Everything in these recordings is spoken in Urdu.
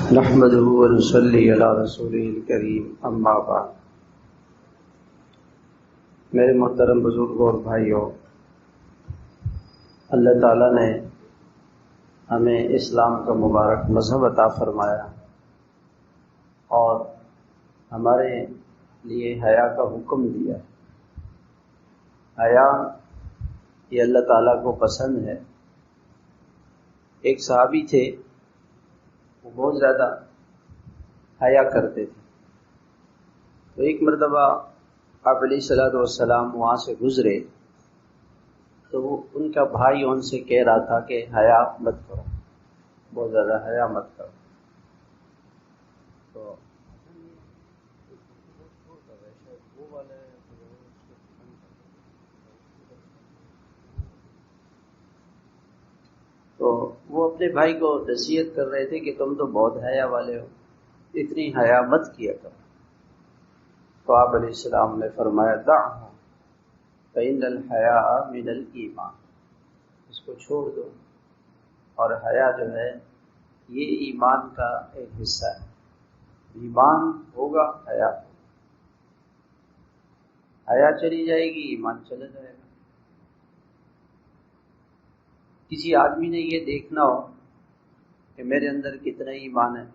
نحمده ونصلي على رسوله الكريم اما بعد۔ میرے محترم بزرگوں اور بھائیوں، اللہ تعالیٰ نے ہمیں اسلام کا مبارک مذہب عطا فرمایا اور ہمارے لیے حیا کا حکم دیا ہے۔ حیا یہ اللہ تعالیٰ کو پسند ہے۔ ایک صحابی تھے، وہ بہت زیادہ حیا کرتے تھے، تو ایک مرتبہ آپ علیہ الصلوۃ والسلام وہاں سے گزرے تو وہ ان کا بھائی ان سے کہہ رہا تھا کہ حیا مت کرو، بہت زیادہ حیا مت کرو۔ تو وہ اپنے بھائی کو نصیحت کر رہے تھے کہ تم تو بہت حیا والے ہو، اتنی حیا مت کیا کرو۔ تو آپ علیہ السلام نے فرمایا دعہ فإن الحیاء من الایمان، اس کو چھوڑ دو، اور حیا جو ہے یہ ایمان کا ایک حصہ ہے۔ ایمان ہوگا حیا ہوگا، حیا چلی جائے گی ایمان چلا جائے گا۔ کسی آدمی نے یہ دیکھنا ہو کہ میرے اندر کتنا ایمان ہے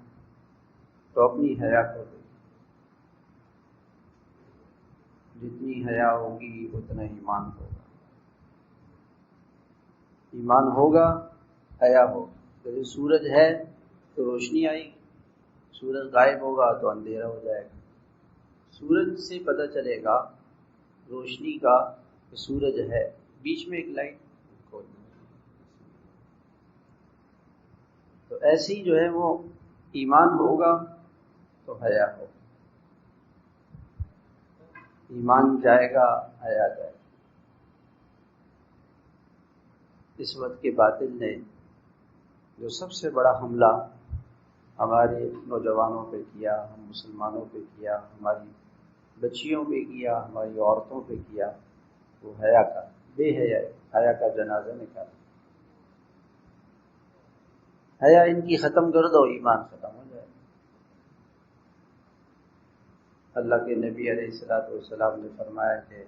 تو اپنی حیا کو دے، جتنی حیا ہوگی اتنا ایمان ہوگا۔ ایمان ہوگا حیا ہوگا۔ جیسے سورج ہے تو روشنی آئے گی، سورج غائب ہوگا تو اندھیرا ہو جائے گا۔ سورج سے پتہ چلے گا روشنی کا کہ سورج ہے، بیچ میں ایک لائٹ کھول دیں۔ تو ایسے ہی جو ہے وہ ایمان ہوگا تو حیا ہوگا، ایمان جائے گا حیا جائے گا۔ اس وقت کے باطل نے جو سب سے بڑا حملہ ہمارے نوجوانوں پہ کیا، ہم مسلمانوں پہ کیا، ہماری بچیوں پہ کیا، ہماری عورتوں پہ کیا، وہ حیا کا، بے حیا کا جنازہ نکالا۔ حیا ان کی ختم کر دو، ایمان ختم ہو جائے۔ اللہ کے نبی علیہ الصلوۃ والسلام نے فرمایا کہ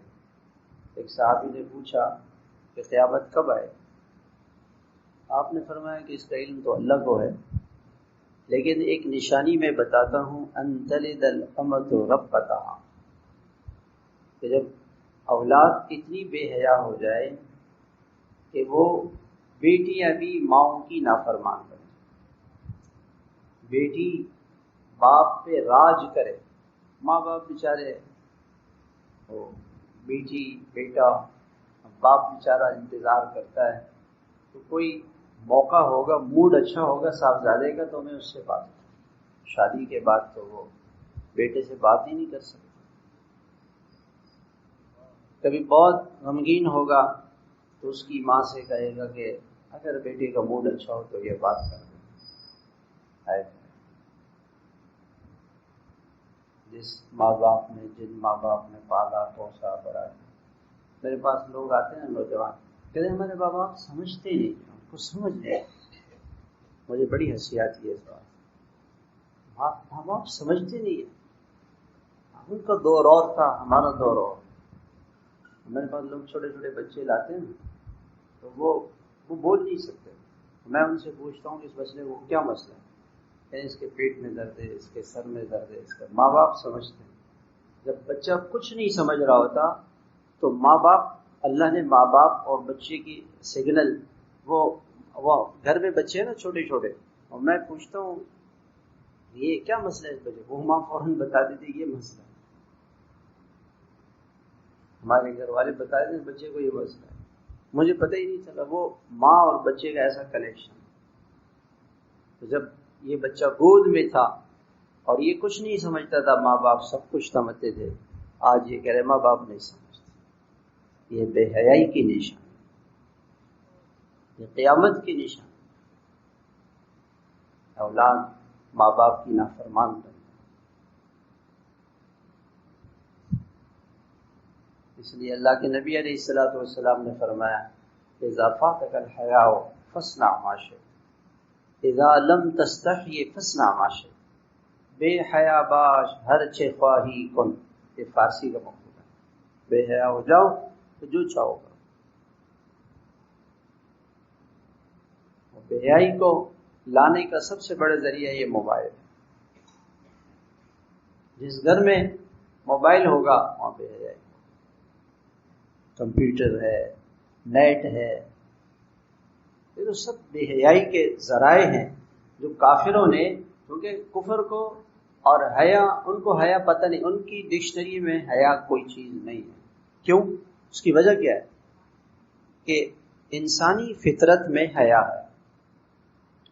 ایک صحابی نے پوچھا کہ قیامت کب آئے؟ آپ نے فرمایا کہ اس کا علم تو اللہ کو ہے، لیکن ایک نشانی میں بتاتا ہوں، ان تلد الامۃ ربتہا، کہ جب اولاد اتنی بے حیا ہو جائے کہ وہ بیٹیاں بھی ماؤں کی نافرمان بنے، بیٹی باپ پہ راج کرے، ماں باپ بیچارے، وہ بیٹی بیٹا باپ بیچارہ انتظار کرتا ہے، تو کوئی موقع ہوگا، موڈ اچھا ہوگا صاحبزادے کا تو میں اس سے بات کروں، شادی کے بعد تو وہ بیٹے سے بات ہی نہیں کر سکتا۔ کبھی بہت غمگین ہوگا تو اس کی ماں سے کہے گا کہ اگر بیٹے کا موڈ اچھا ہو تو یہ بات کر دیں۔ جس ماں باپ نے، جن ماں باپ نے پالا پوسا بڑا کیا۔ میرے پاس لوگ آتے ہیں نوجوان، کہتے ہیں ہمارے ماں باپ سمجھتے نہیں، ان کو سمجھ نہیں۔ مجھے بڑی ہنسی آتی ہے اس بات، ماں باپ سمجھتے نہیں ہیں، ان کا دور اور تھا، ہمارا دور اور۔ میرے پاس لوگ چھوٹے چھوٹے بچے لاتے ہیں تو وہ بول نہیں سکتے، میں ان سے پوچھتا ہوں کہ اس مسئلے کو کیا مسئلہ ہے، اس کے پیٹ میں درد ہے، اس کے سر میں درد ہے، اس کا۔ ماں باپ سمجھتے ہیں۔ جب بچہ کچھ نہیں سمجھ رہا ہوتا تو ماں باپ، اللہ نے ماں باپ اور بچے کی سگنل، وہ گھر میں بچے ہیں نا چھوٹے چھوٹے، اور میں پوچھتا ہوں یہ کیا مسئلہ ہے اس بچے، وہ ماں فوراً بتا دیتی یہ مسئلہ ہے، ہمارے گھر والے بتا دیتے بچے کو یہ مسئلہ ہے، مجھے پتہ ہی نہیں چلا۔ وہ ماں اور بچے کا ایسا کنیکشن۔ تو جب یہ بچہ گود میں تھا اور یہ کچھ نہیں سمجھتا تھا، ماں باپ سب کچھ سمجھتے تھے، آج یہ کہہ رہے ماں باپ نہیں سمجھتے۔ یہ بے حیائی کی نشان، یہ قیامت کی نشان، اولاد ماں باپ کی نافرمان بنے۔ اس لیے اللہ کے نبی علیہ الصلوۃ والسلام نے فرمایا اذا فاتك الحیاء فاصنع ما شئت، اذا لم تستحی فاصنع ما شئت، بے حیا باش ہر چہ خواہی کن، یہ فارسی کا مفہوم ہے، بے حیا ہو جاؤ تو جو چاہو کرو۔ بے حیائی کو لانے کا سب سے بڑا ذریعہ یہ موبائل ہے۔ جس گھر میں موبائل ہوگا وہاں بے حیائی ہوگا۔ کمپیوٹر ہے، نیٹ ہے، یہ تو سب بے حیائی کے ذرائع ہیں جو کافروں نے، کیونکہ کفر کو اور حیا، ان کو حیا پتہ نہیں، ان کی ڈکشنری میں حیا کوئی چیز نہیں ہے۔ کیوں؟ اس کی وجہ کیا ہے کہ انسانی فطرت میں حیا ہے۔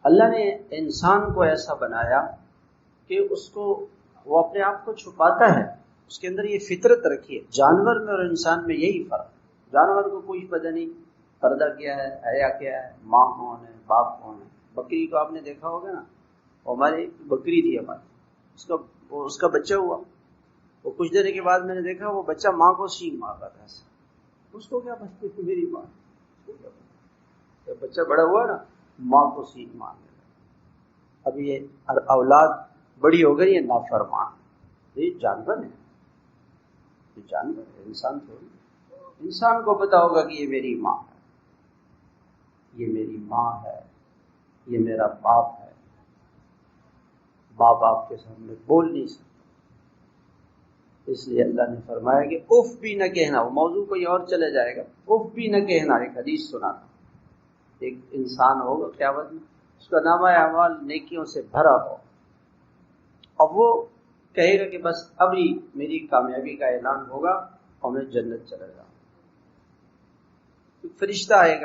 اللہ نے انسان کو ایسا بنایا کہ اس کو، وہ اپنے آپ کو چھپاتا ہے، اس کے اندر یہ فطرت رکھی ہے۔ جانور میں اور انسان میں یہی فرق ہے۔ جانور کو کوئی پتہ نہیں پردہ کیا ہے، حیا کیا ہے، ماں کون ہے، باپ کون ہے۔ بکری کو آپ نے دیکھا ہوگا نا، ہماری بکری تھی ہماری، اس کا بچہ ہوا، وہ کچھ دیر کے بعد میں نے دیکھا وہ بچہ ماں کو سینگ مار رہا تھا۔ اس کو کیا پتہ میری ماں، جب بچہ بڑا ہوا نا ماں کو سینگ مارنے لگا۔ اب یہ اولاد بڑی ہو گئی ہے نافرمان، یہ جانور ہے، یہ جانور ہے، انسان تھوڑی۔ انسان کو پتا ہوگا کہ یہ میری ماں ہے، یہ میری ماں ہے، یہ میرا باپ ہے۔ باپ آپ کے سامنے بول نہیں سکتا، اس لیے اللہ نے فرمایا کہ اف بھی نہ کہنا۔ وہ موضوع کوئی اور چلے جائے گا، اف بھی نہ کہنا۔ ایک حدیث سنا تھا، ایک انسان ہوگا قیامت میں، اس کا نامہ اعمال نیکیوں سے بھرا ہو، اب وہ کہے گا کہ بس ابھی میری کامیابی کا اعلان ہوگا اور میں جنت چلا جاؤں۔ ایک فرشتہ آئے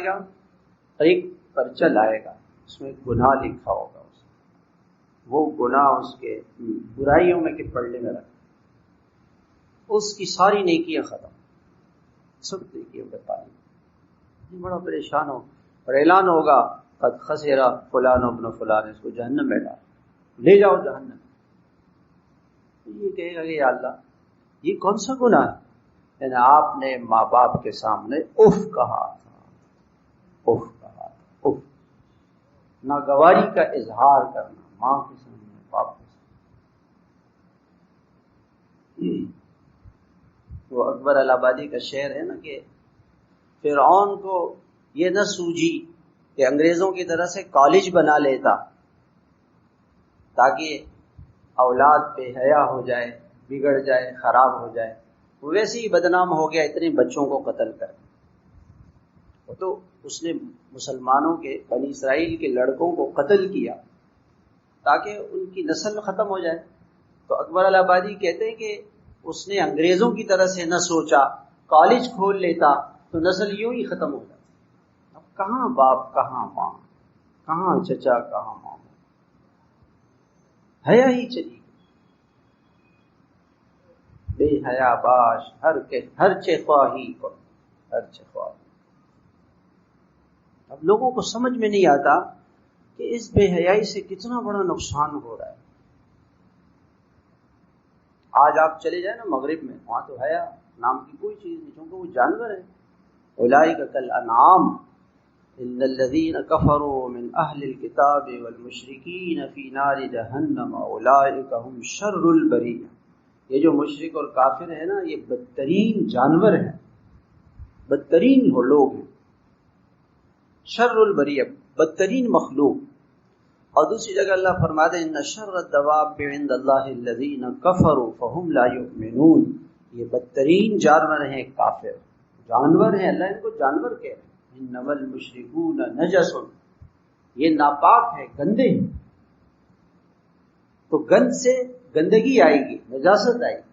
گا، اور ایک پرچہ لائے گا، اس میں گناہ لکھا ہوگا، وہ گناہ اس کے برائیوں میں کے پلڑے میں رکھا، اس کی ساری نیکیاں ختم، سب نیکیوں پہ پانی۔ بڑا پریشان ہو، اور اعلان ہوگا قد خسر فلان ابن فلان، اس کو جہنم میں ڈال، لے جاؤ جہنم۔ یہ کہے گا کہ یا اللہ یہ کون سا گناہ ہے؟ یعنی آپ نے ماں باپ کے سامنے اف کہا تھا، اف کہا تھا، اف، ناگواری کا اظہار کرنا ماں کے سامنے، باپ کے سامنے۔ وہ اکبر الہ آبادی کا شعر ہے نا کہ فرعون کو یہ نہ سوجھی کہ انگریزوں کی طرح سے کالج بنا لیتا تاکہ اولاد بے حیا ہو جائے، بگڑ جائے، خراب ہو جائے، وہ ویسے ہی بدنام ہو گیا اتنے بچوں کو قتل کر۔ تو اس نے مسلمانوں کے، بنی اسرائیل کے لڑکوں کو قتل کیا تاکہ ان کی نسل ختم ہو جائے۔ تو اکبر الہ آبادی کہتے ہیں کہ اس نے انگریزوں کی طرح سے نہ سوچا، کالج کھول لیتا تو نسل یوں ہی ختم ہو جاتی۔ اب کہاں باپ، کہاں ماں، کہاں چچا، کہاں ماں، حیا ہی چلی گئی۔ بے حیا باش ہر چہ خواہی کو، ہر چہ خواہی۔ اب لوگوں کو سمجھ میں نہیں آتا کہ اس بے حیائی سے کتنا بڑا نقصان ہو رہا ہے۔ آج آپ چلے جائیں نا مغرب میں، وہاں تو حیا نام کی کوئی چیز نہیں، کیونکہ وہ جانور ہیں۔ اولئک کالانعام ان الذین کفروا من اہل الکتاب والمشرکین فی نار جہنم اولئک هم شر البریہ۔ یہ جو مشرک اور کافر ہیں نا، یہ بدترین جانور ہیں، بدترین لوگ ہیں، شر البریہ، بدترین مخلوق۔ اور دوسری جگہ اللہ فرماتے ہیں ان شر الدواب عند اللہ الذین کفروا فهم لا یؤمنون۔ یہ بدترین جانور ہیں، کافر جانور ہیں، اللہ ان کو جانور کہہ رہے ہیں۔ انما المشرکون نجس، یہ ناپاک ہے، گندے ہیں۔ تو گند سے گندگی آئے گی، نجاست آئے گی،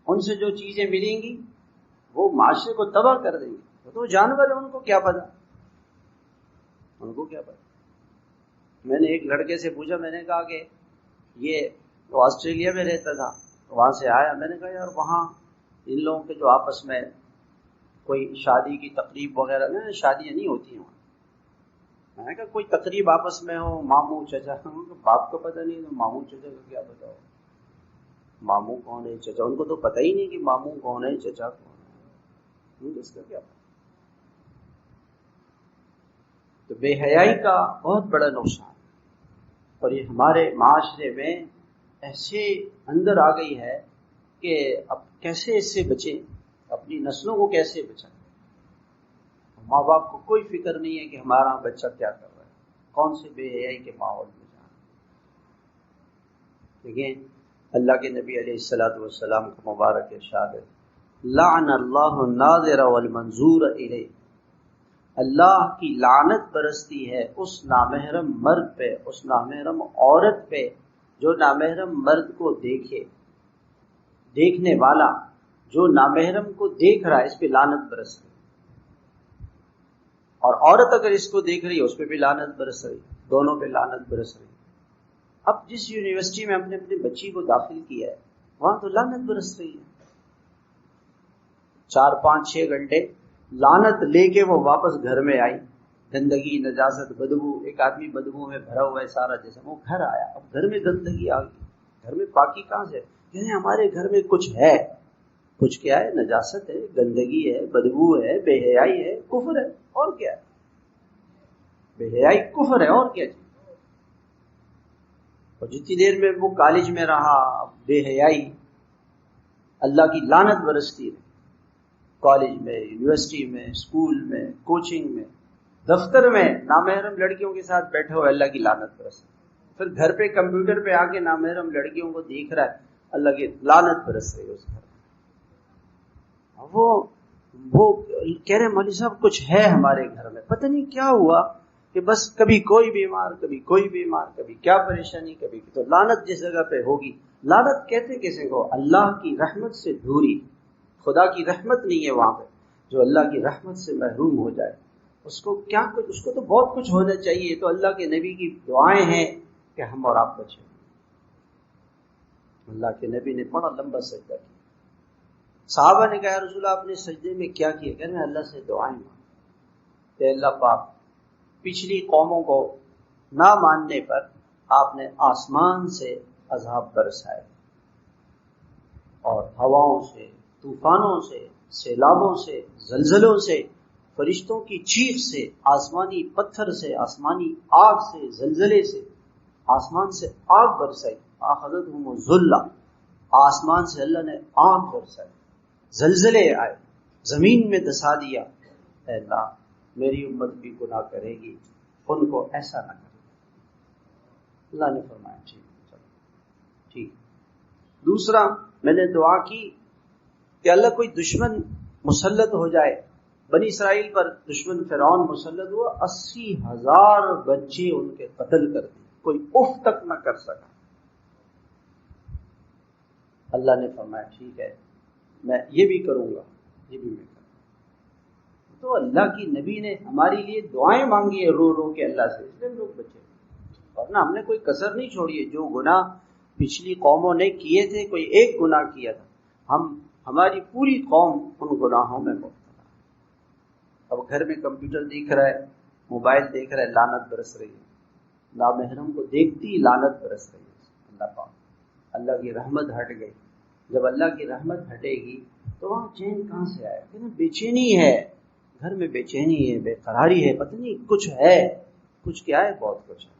ان سے جو چیزیں ملیں گی وہ معاشرے کو تباہ کر دیں گے۔ تو جانور ہیں، ان کو کیا پتا، ان کو کیا پتا۔ میں نے ایک لڑکے سے پوچھا، میں نے کہا کہ یہ تو آسٹریلیا میں رہتا تھا، وہاں سے آیا، میں نے کہا یار وہاں ان لوگوں کے جو آپس میں کوئی شادی کی تقریب وغیرہ میں، شادیاں نہیں ہوتی ہیں وہاں، میں نے کہا کوئی تقریب آپس میں ہو، ماموں چچا، باپ کو پتہ نہیں تو ماموں چچا کو کیا پتا ہو۔ ماموں کون ہے چچا، ان کو تو پتہ ہی نہیں کہ ماموں کون ہے چچا کون ہے، اس کا کیا پتہ۔ تو بے حیائی کا بہت بڑا نقصان، اور یہ ہمارے معاشرے میں ایسے اندر آ گئی ہے کہ اب کیسے اس سے بچیں، اپنی نسلوں کو کیسے بچائیں۔ ماں باپ کو کوئی فکر نہیں ہے کہ ہمارا بچہ کیا کر رہا ہے، کون سے بے حیائی کے ماحول میں جا رہا ہے۔ دیکھیں اللہ کے نبی علیہ الصلوۃ والسلام کا مبارک ارشاد ہے، لعن اللہ الناظر والمنظور الیہ، اللہ کی لعنت برستی ہے اس نامحرم مرد پہ، اس نامحرم عورت پہ جو نامحرم مرد کو دیکھے، دیکھنے والا جو نامحرم کو دیکھ رہا ہے اس پہ لعنت برس رہی، اور عورت اگر اس کو دیکھ رہی ہے اس پہ بھی لعنت برس رہی، دونوں پہ لعنت برس رہی۔ اب جس یونیورسٹی میں ہم نے اپنے بچی کو داخل کیا ہے وہاں تو لعنت برس رہی ہے، 4 5 6 گھنٹے لعنت لے کے وہ واپس گھر میں آئی، گندگی نجاست بدبو، ایک آدمی بدبو میں بھرا ہوا ہے سارا جسم، وہ گھر آیا، اب گھر میں گندگی آ گئی، گھر میں پاکی کہاں سے؟ کہتے ہیں ہمارے گھر میں کچھ ہے، کچھ کیا ہے؟ نجاست ہے، گندگی ہے، بدبو ہے، بے حیائی ہے، کفر ہے، اور کیا ہے؟ بے حیائی کفر ہے، اور کیا چیز؟ اور جتنی دیر میں وہ کالج میں رہا بے حیائی اللہ کی لعنت برستی ہے، کالج میں، یونیورسٹی میں، اسکول میں، کوچنگ میں، دفتر میں نامحرم لڑکیوں کے ساتھ بیٹھے ہوئے اللہ کی لعنت برستی، پھر گھر پہ کمپیوٹر پہ آ کے نامحرم لڑکیوں کو دیکھ رہا ہے، اللہ کی لعنت برس رہی ہے اس گھر میں۔ وہ کہہ رہے مولوی صاحب کچھ ہے ہمارے گھر میں، پتہ نہیں کیا ہوا کہ بس کبھی کوئی بیمار، کبھی کوئی بیمار، کبھی کیا پریشانی، کبھی تو لعنت جس جگہ پہ ہوگی۔ لعنت کہتے کیسے کو؟ اللہ کی رحمت سے دوری، خدا کی رحمت نہیں ہے وہاں پہ، جو اللہ کی رحمت سے محروم ہو جائے اس کو کیا کچھ، اس کو تو بہت کچھ ہونا چاہیے۔ تو اللہ کے نبی کی دعائیں ہیں کہ ہم اور آپ بچیں۔ اللہ کے نبی نے بڑا لمبا سجدہ کیا، صحابہ نے کہا یا رسول اللہ آپ نے سجدے میں کیا کیا؟ کہ میں اللہ سے دعائیں مانگی کہ اللہ پاک پچھلی قوموں کو نہ ماننے پر آپ نے آسمان سے عذاب برسائے، اور ہواؤں سے، طوفانوں سے، سیلابوں سے، زلزلوں سے، فرشتوں کی چیخ سے، آسمانی پتھر سے، آسمانی آگ سے، زلزلے سے، آسمان سے آگ برسائی، آخذتہم الذلہ، آسمان سے اللہ نے آگ برسائی، زلزلے آئے، زمین میں دسا دیا۔ اے اللہ میری امت بھی گناہ کرے گی، ان کو ایسا نہ کرے۔ اللہ نے فرمایا ٹھیک چلو ٹھیک۔ دوسرا میں نے دعا کی کہ اللہ کوئی دشمن مسلط ہو جائے، بنی اسرائیل پر دشمن فرعون مسلط ہوا، 80,000 بچے ان کے قتل کر دیے، کوئی اف تک نہ کر سکا۔ اللہ نے فرمایا ٹھیک ہے میں یہ بھی کروں گا، یہ بھی میں کروں گا۔ تو اللہ کی نبی نے ہمارے لیے دعائیں مانگی ہے رو رو کے اللہ سے، اس لیے ہم لوگ بچے، ورنہ ہم نے کوئی کسر نہیں چھوڑی ہے۔ جو گناہ پچھلی قوموں نے کیے تھے، کوئی ایک گناہ کیا تھا، ہماری پوری قوم ان گناہوں میں مبتلا ہے۔ اب گھر میں کمپیوٹر دیکھ رہا ہے، موبائل دیکھ رہا ہے، لعنت برس رہی ہے، نامحرم کو دیکھتی لعنت برس رہی ہے۔ اللہ پاک، اللہ کی رحمت ہٹ گئی۔ جب اللہ کی رحمت ہٹے گی تو وہاں چین کہاں سے آئے گا؟ بے چینی ہے گھر میں، بے چینی ہے، بے قراری ہے، پتہ نہیں کچھ ہے، کچھ کیا ہے، بہت کچھ ہے،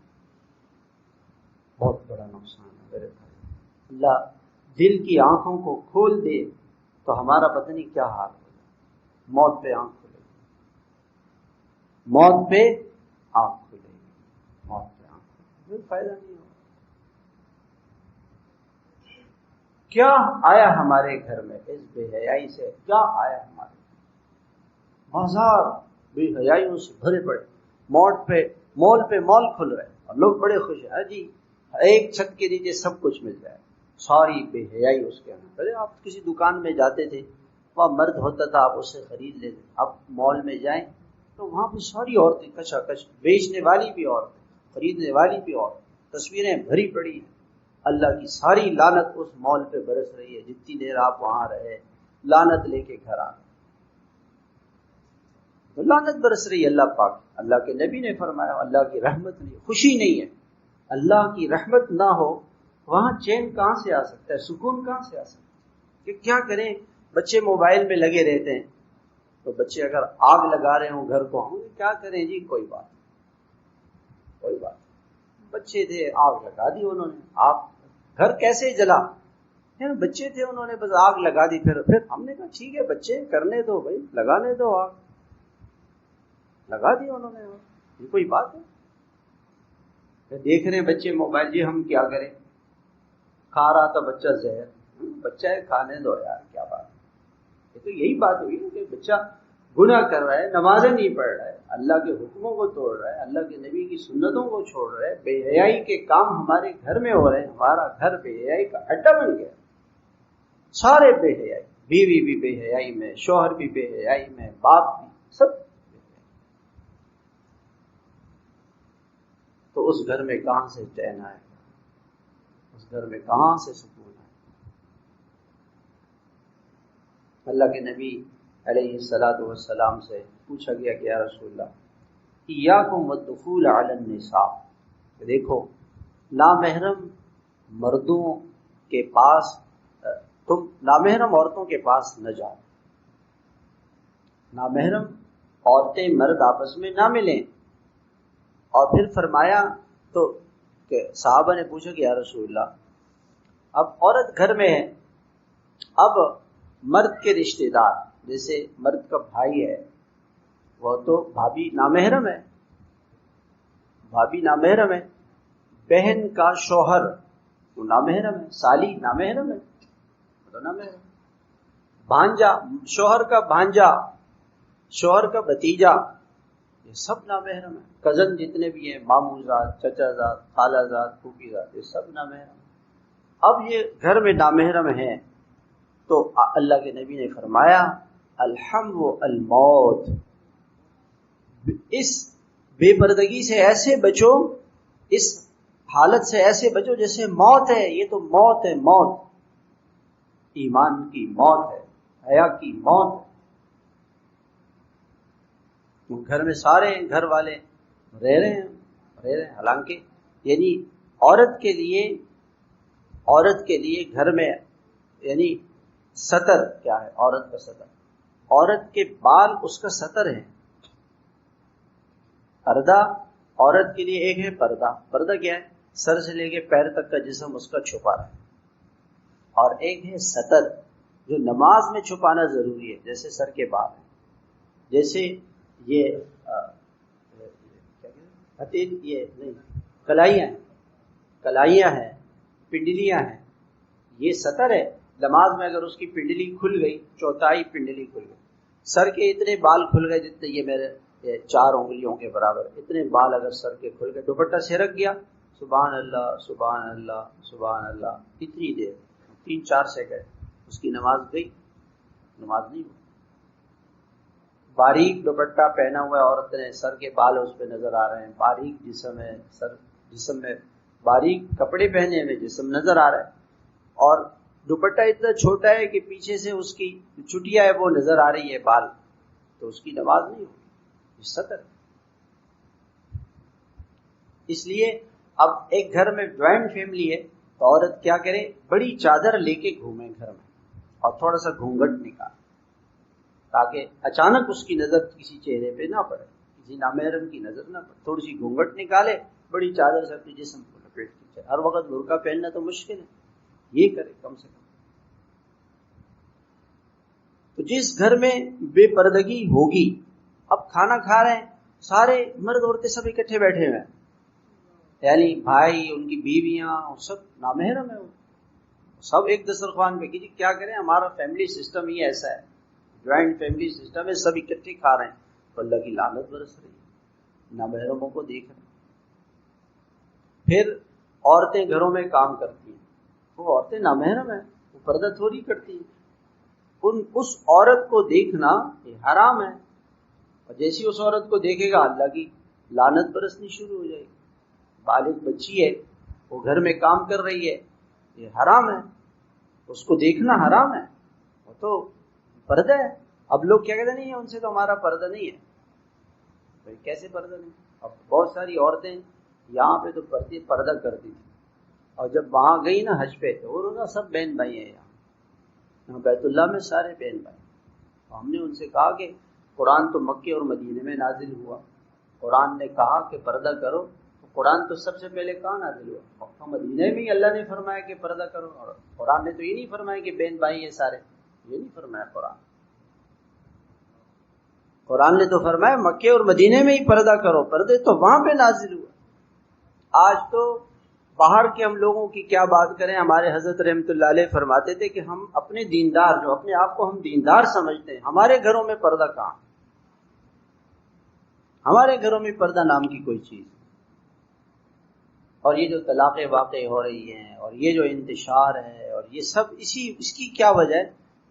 بہت بڑا نقصان ہے میرے بھائی۔ اللہ دل کی آنکھوں کو کھول دے تو ہمارا پتہ نہیں کیا حال ہو جائے۔ موت پہ آنکھ کھلے گی، موت پہ آنکھ کھلے گی، موت پہ آنکھ کھلے گی، کوئی فائدہ نہیں ہوگا۔ کیا آیا ہمارے گھر میں اس بے حیائی سے؟ کیا آیا ہمارے بازار بے حیائیوں سے بھرے پڑے، مول پہ مال کھل رہے اور لوگ بڑے خوش ہیں، جی ایک چھت کے نیچے سب کچھ مل جائے، ساری بے حیائی اس کے اندر۔ پہلے آپ کسی دکان میں جاتے تھے، وہاں مرد ہوتا تھا، آپ اس سے خرید لیتے، اب مال میں جائیں تو وہاں پہ ساری عورتیں کچا کچ، بیچنے والی بھی عورتیں، خریدنے والی بھی عورتیں، تصویریں بھری پڑی ہیں۔ اللہ کی ساری لعنت اس مال پہ برس رہی ہے، جتنی دیر آپ وہاں رہے لعنت لے کے گھر آئے تو لعنت برس رہی ہے۔ اللہ پاک، اللہ کے نبی نے فرمایا اللہ کی رحمت نہیں، خوشی نہیں ہے، اللہ کی رحمت نہ ہو وہاں چین کہاں سے آ سکتا ہے، سکون کہاں سے آ سکتا ہے؟ کہ کیا کریں، بچے موبائل میں لگے رہتے ہیں، تو بچے اگر آگ لگا رہے ہوں گھر کو، ہم کیا کریں جی، کوئی بات بچے تھے آگ لگا دی انہوں نے، آپ گھر کیسے جلا، بچے تھے انہوں نے بس آگ لگا دی، پھر ہم نے کہا ٹھیک ہے بچے کرنے دو بھائی، لگانے دو آگ، لگا دی انہوں نے، یہ کوئی بات ہے؟ دیکھ رہے ہیں بچے موبائل، جی ہم کیا کریں، کھا رہا تھا بچہ زہر، بچہ ہے کھانے دو یار، کیا بات ہے؟ تو یہی بات ہوئی نا کہ بچہ گناہ کر رہا ہے، نمازیں نہیں پڑھ رہا ہے، اللہ کے حکموں کو توڑ رہا ہے، اللہ کے نبی کی سنتوں کو چھوڑ رہا ہے، بے حیائی کے کام ہمارے گھر میں ہو رہے ہیں، ہمارا گھر بے حیائی کا اڈا بن گیا، سارے بے حیائی، بیوی بھی بے حیائی میں، شوہر بھی بے حیائی میں، باپ بھی، سب بے حیائی۔ تو اس گھر میں کہاں سے چین آئے گا، اس گھر میں کہاں سے سکون آئے گا؟ اللہ کے نبی علیہ الصلوۃ والسلام سے پوچھا گیا کہ یا رسول اللہ ایاکم والدخول علی النساء، دیکھو نامحرم مردوں کے پاس، تم نامحرم عورتوں کے پاس نہ جاؤ، نامحرم عورتیں مرد آپس میں نہ ملیں۔ اور پھر فرمایا تو کہ صحابہ نے پوچھا کہ یا رسول اللہ اب عورت گھر میں ہے، اب مرد کے رشتہ دار جیسے مرد کا بھائی ہے وہ تو بھابھی نامحرم ہے، بھابھی نامحرم ہے، بہن کا شوہر وہ نامحرم ہے، سالی نامحرم ہے، تو نامحرم، بھانجا شوہر کا بھانجا، شوہر کا بھتیجا، یہ سب نامحرم ہے، کزن جتنے بھی ہیں، ماموں زاد، چچا زاد، خالہ زاد، پھوپھی زاد، یہ سب نامحرم ہیں۔ اب یہ گھر میں نامحرم ہیں تو اللہ کے نبی نے فرمایا الحم و الموت، اس بے پردگی سے ایسے بچو، اس حالت سے ایسے بچو جیسے موت ہے، یہ تو موت ہے، موت ایمان کی موت ہے، حیا کی موت ہے۔ گھر میں سارے گھر والے رہ رہے ہیں، حالانکہ یعنی عورت کے لیے گھر میں یعنی سطر کیا ہے، عورت کا سطر، عورت کے بال اس کا سطر ہے، پردہ عورت کے لیے ایک ہے پردہ، پردہ کیا ہے، سر سے لے کے پیر تک کا جسم اس کا چھپا رہا ہے، اور ایک ہے سطر جو نماز میں چھپانا ضروری ہے، جیسے سر کے بال ہیں، جیسے یہ کلائیاں ہیں، پنڈلیاں ہیں، یہ سطر ہے۔ نماز میں اگر اس کی پنڈلی کھل گئی، چوتھائی پنڈلی کھل گئی، سر کے اتنے بال کھل گئے جتنے یہ میرے 4 انگلیوں کے برابر، اتنے بال اگر سر کے کھل گئے، دوپٹہ سرک گیا، سبحان اللہ سبحان اللہ سبحان اللہ، کتنی دیر، 3-4 سیکنڈ، اس کی نماز گئی، نماز نہیں ہوئی۔ باریک دوپٹہ پہنا ہوا ہے عورت نے، سر کے بال اس پہ نظر آ رہے ہیں، باریک جسم ہے، جسم میں باریک کپڑے پہنے ہوئے جسم نظر آ رہا ہے، اور دوپٹہ اتنا چھوٹا ہے کہ پیچھے سے اس کی چٹیا ہے وہ نظر آ رہی ہے بال، تو اس کی نماز نہیں ہوگی، یہ سطر ہے۔ اس لیے اب ایک گھر میں جوائنٹ فیملی ہے تو عورت کیا کرے، بڑی چادر لے کے گھومے گھر میں، اور تھوڑا سا گھونگھٹ نکال، تاکہ اچانک اس کی نظر کسی چہرے پہ نہ پڑے، کسی نامحرم کی نظر نہ پڑے، تھوڑی سی گھونگھٹ نکالے، بڑی چادر سے اپنے جسم کو لپیٹ کے، ہر وقت برقع پہننا تو مشکل ہے، یہ کرے کم سے کم۔ تو جس گھر میں بے پردگی ہوگی، اب کھانا کھا رہے ہیں، سارے مرد عورتیں سب اکٹھے بیٹھے ہوئے ہیں، یعنی بھائی، ان کی بیویاں، سب نامحرم ہے، سب ایک دسترخوان پہ، کہ کیا کریں، ہمارا فیملی سسٹم ہی ایسا ہے، جوائنٹ فیملی سسٹم ہے، سب اکٹھے کھا رہے ہیں، تو اللہ کی لعنت برس رہی ہے، نامحرموں کو دیکھ رہے ہیں۔ پھر عورتیں گھروں میں کام کرتی ہیں، وہ عورتیں نامحرم ہیں، وہ پردہ تھوڑی کرتی ہیں، اس عورت کو دیکھنا یہ حرام ہے، اور جیسی اس عورت کو دیکھے گا اللہ کی لعنت برسنی شروع ہو جائے گی۔ بالغ بچی ہے، وہ گھر میں کام کر رہی ہے، یہ حرام ہے، اس کو دیکھنا حرام ہے، وہ تو پردہ ہے۔ اب لوگ کیا کہتے ہیں، نہیں ان سے تو ہمارا پردہ نہیں ہے، کیسے پردہ نہیں؟ اب بہت ساری عورتیں یہاں پہ تو پردہ کرتی تھی، اور جب وہاں گئی نا حج پہ تو وہ روزہ سب بہن بھائی ہیں یہاں بیت اللہ میں سارے بہن بھائی. ہم نے ان سے کہا کہ قرآن تو مکے اور مدینے میں نازل ہوا، قرآن نے کہا کہ پردہ کرو، تو قرآن تو سب سے پہلے کہاں نازل ہوا؟ مکہ مدینے میں اللہ نے فرمایا کہ پردہ کرو، اور قرآن نے تو یہ نہیں فرمایا کہ بہن بھائی ہیں سارے، یہ نہیں فرمایا قرآن نے تو فرمایا مکے اور مدینے میں ہی پردہ کرو، پردے تو وہاں پہ نازل ہوا. آج تو باہر کے ہم لوگوں کی کیا بات کریں، ہمارے حضرت رحمۃ اللہ علیہ فرماتے تھے کہ ہم اپنے دیندار، جو اپنے آپ کو ہم دیندار سمجھتے ہیں، ہمارے گھروں میں پردہ کہاں؟ ہمارے گھروں میں پردہ نام کی کوئی چیز. اور یہ جو طلاقیں واقع ہو رہی ہیں اور یہ جو انتشار ہے اور یہ سب اس کی کیا وجہ ہے؟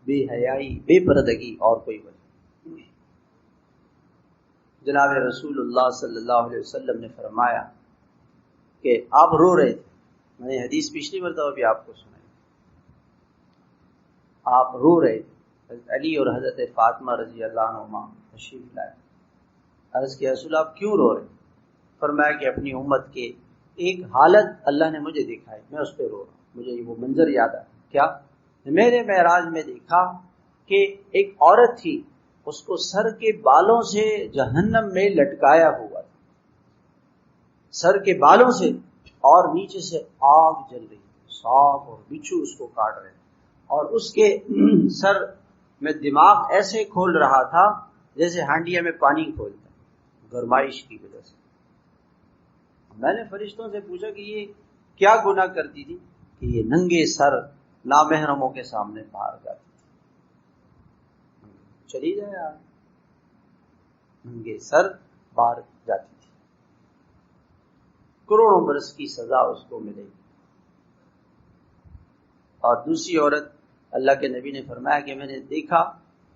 بے حیائی، بے پردگی، اور کوئی وجہ. جناب رسول اللہ صلی اللہ علیہ وسلم نے فرمایا کہ آپ رو رہے تھے، میں نے حدیث پچھلی مرتبہ بھی آپ کو سنائی، آپ رو رہے تھے. حضرت علی اور حضرت فاطمہ رضی اللہ عنہما تشریف لائے. عرض کیا رسول آپ کیوں رو رہے؟ فرمایا کہ اپنی امت کے ایک حالت اللہ نے مجھے دکھائی، میں اس پہ رو رہا ہوں. مجھے وہ منظر یاد آیا. کیا؟ میں نے معراج میں دیکھا کہ ایک عورت تھی، اس کو سر کے بالوں سے جہنم میں لٹکایا ہوا تھا، سر کے بالوں سے، اور نیچے سے آگ جل رہی، سانپ اور بچھو اس کو کاٹ رہے، اور اس کے سر میں دماغ ایسے کھول رہا تھا جیسے ہانڈیا میں پانی کھولتا ہے، گرمائش کی وجہ سے. میں نے فرشتوں سے پوچھا کہ یہ کیا گناہ کرتی تھی؟ کہ یہ ننگے سر نامحرموں کے سامنے باہر جاتی تھی. چلی جائے آپ، ننگے سر باہر جاتی تھی، کروڑوں برس کی سزا اس کو ملے گی. اور دوسری عورت، اللہ کے نبی نے فرمایا کہ میں نے دیکھا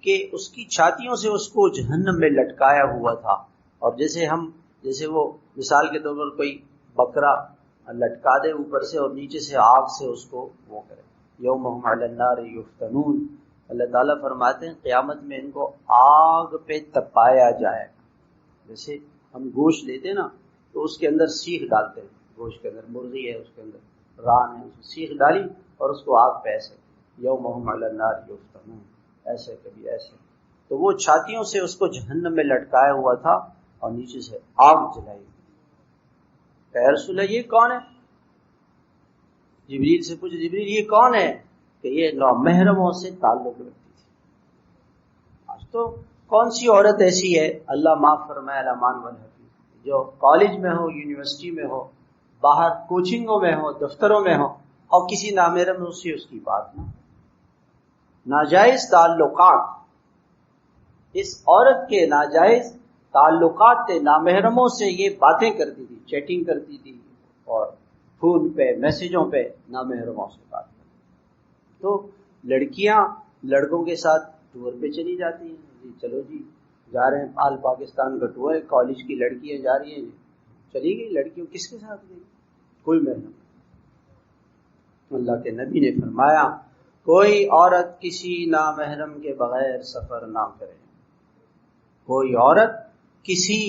کہ اس کی چھاتیوں سے اس کو جہنم میں لٹکایا ہوا تھا، اور جیسے وہ مثال کے طور پر کوئی بکرا لٹکا دے اوپر سے اور نیچے سے آگ سے اس کو وہ کرے. یومہم علی النار یفتنون، اللہ تعالیٰ فرماتے ہیں قیامت میں ان کو آگ پہ تپایا جائے. جیسے ہم گوشت لیتے نا تو اس کے اندر سیخ ڈالتے ہیں، گوشت کے اندر مرغی ہے، اس کے اندر ران ہے، اس سیخ ڈالی اور اس کو آگ پہ ایسے یومہم علی النار یفتنون، ایسے کبھی ایسے. تو وہ چھاتیوں سے اس کو جہنم میں لٹکایا ہوا تھا اور نیچے سے آگ جلائی. کہ رسول اللہ یہ کون ہے؟ جبریل سے پوچھا جبریل یہ کون ہے؟ کہ یہ نامحرموں سے تعلق رکھتی تھی. آج تو کون سی عورت ایسی ہے، اللہ معاف فرمائے الامان والحفیظ، جو کالج میں ہو، یونیورسٹی میں ہو، باہر کوچنگوں میں ہو، دفتروں میں ہو، اور کسی نامحرم سے اس کی بات نہ. ناجائز تعلقات، اس عورت کے ناجائز تعلقات تھے، نامحرموں سے یہ باتیں کرتی تھی، چیٹنگ کرتی تھی، اور فون پہ میسجوں پہ نامحرموں سے بات کرتی. تو لڑکیاں لڑکوں کے ساتھ ٹور پہ چلی جاتی ہیں، جی چلو جی جا رہے ہیں، آل پاکستان کا ٹور ہے، کالج کی لڑکیاں جا رہی ہیں، چلی گئی. لڑکیوں کس کے ساتھ گئی؟ کوئی محرم. اللہ کے نبی نے فرمایا کوئی عورت کسی نامحرم کے بغیر سفر نہ کرے، کوئی عورت کسی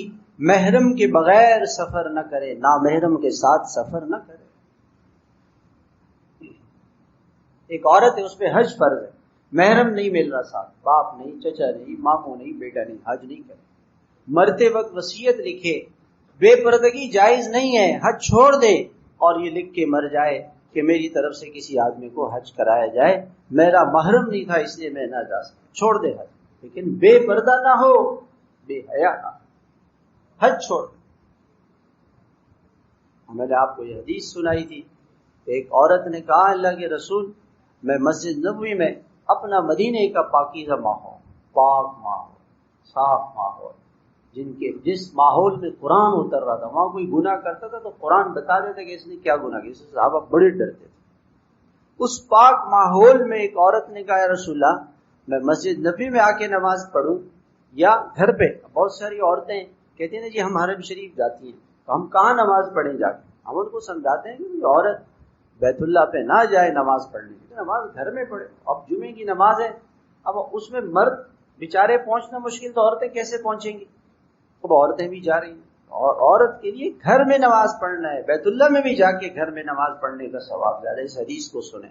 محرم کے بغیر سفر نہ کرے، نامحرم کے ساتھ سفر نہ کرے. ایک عورت ہے، اس پہ حج فرض ہے، محرم نہیں مل رہا ساتھ، باپ نہیں، چچا نہیں، ماموں نہیں، بیٹا نہیں، حج نہیں کرے. مرتے وقت وصیت لکھے، بے پردگی جائز نہیں ہے، حج چھوڑ دے، اور یہ لکھ کے مر جائے کہ میری طرف سے کسی آدمی کو حج کرایا جائے، میرا محرم نہیں تھا اس لیے میں نہ جا سکتا، چھوڑ دے حج. لیکن بے پردہ نہ ہو، بے حیا نہ، حج چھوڑ. میں نے آپ کو یہ حدیث سنائی تھی، ایک عورت نے کہا اللہ کے رسول میں مسجد نبوی میں اپنا مدینے کا پاکیزہ ماحول، پاک ماحول، صاف ماحول، جس ماحول میں قرآن اتر رہا تھا، وہاں کوئی گناہ کرتا تھا تو قرآن بتا دیتے کہ اس نے کیا گناہ کیا. اس سے صحابہ بڑے ڈرتے تھے. اس پاک ماحول میں ایک عورت نے کہا یا رسول اللہ میں مسجد نبوی میں آ کے نماز پڑھوں یا گھر پہ؟ بہت ساری عورتیں کہتی ہیں جی ہم حرم شریف جاتی ہیں تو ہم کہاں نماز پڑھیں جا کے. ہم ان کو سمجھاتے ہیں کہ عورت بیت اللہ پہ نہ جائے نماز پڑھنے کی، نماز گھر میں پڑھے. اب جمعے کی نماز ہے، اب اس میں مرد بیچارے پہنچنا مشکل تو عورتیں کیسے پہنچیں گی؟ اب عورتیں بھی جا رہی ہیں. اور عورت کے لیے گھر میں نماز پڑھنا ہے، بیت اللہ میں بھی جا کے گھر میں نماز پڑھنے کا ثواب زیادہ ہے۔ اس حدیث کو سنیں۔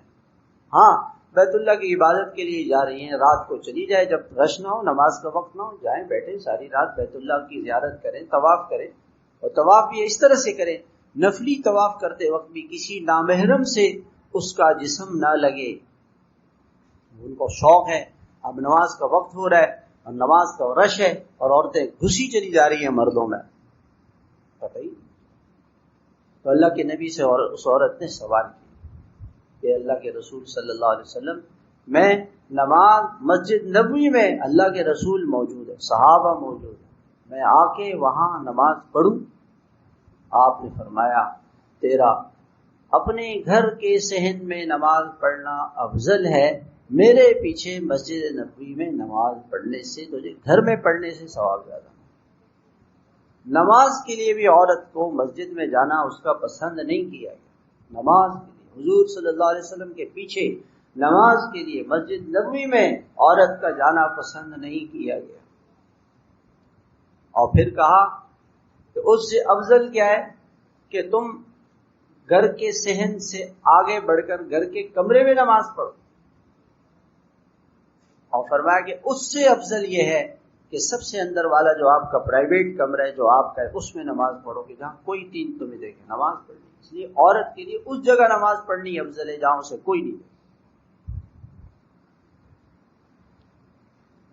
ہاں بیت اللہ کی عبادت کے لیے جا رہی ہیں، رات کو چلی جائے، جب رش نہ ہو، نماز کا وقت نہ ہو، جائیں بیٹھے ساری رات بیت اللہ کی زیارت کریں، طواف کریں، اور طواف بھی اس طرح سے کریں نفلی طواف کرتے وقت بھی کسی نامحرم سے اس کا جسم نہ لگے۔ ان کو شوق ہے، اب نماز کا وقت ہو رہا ہے اور نماز کا رش ہے اور عورتیں گھسی چلی جا رہی ہیں مردوں میں، پتہ ہی۔ تو اللہ کے نبی سے اس عورت نے سوال کیا کہ اللہ کے رسول صلی اللہ علیہ وسلم، میں نماز مسجد نبوی میں اللہ کے رسول موجود ہے، صحابہ موجود ہے، میں آ کے وہاں نماز پڑھوں؟ آپ نے فرمایا تیرا اپنے گھر کے صحن میں نماز پڑھنا افضل ہے، میرے پیچھے مسجد نبوی میں نماز پڑھنے سے، تجھے گھر میں پڑھنے سے ثواب زیادہ۔ نماز کے لیے بھی عورت کو مسجد میں جانا اس کا پسند نہیں کیا گیا۔ نماز کے لیے حضور صلی اللہ علیہ وسلم کے پیچھے نماز کے لیے مسجد نبوی میں عورت کا جانا پسند نہیں کیا گیا۔ اور پھر کہا کہ اس سے افضل کیا ہے کہ تم گھر کے صحن سے آگے بڑھ کر گھر کے کمرے میں نماز پڑھو، اور فرمایا کہ اس سے افضل یہ ہے کہ سب سے اندر والا جو آپ کا پرائیویٹ کمرہ ہے جو آپ کا ہے، اس میں نماز پڑھو گے جہاں کوئی تین تمہیں دیکھے نماز پڑھنی۔ اس لیے عورت کے لیے اس جگہ نماز پڑھنی افضل ہے جہاں اسے کوئی نہیں دیکھے۔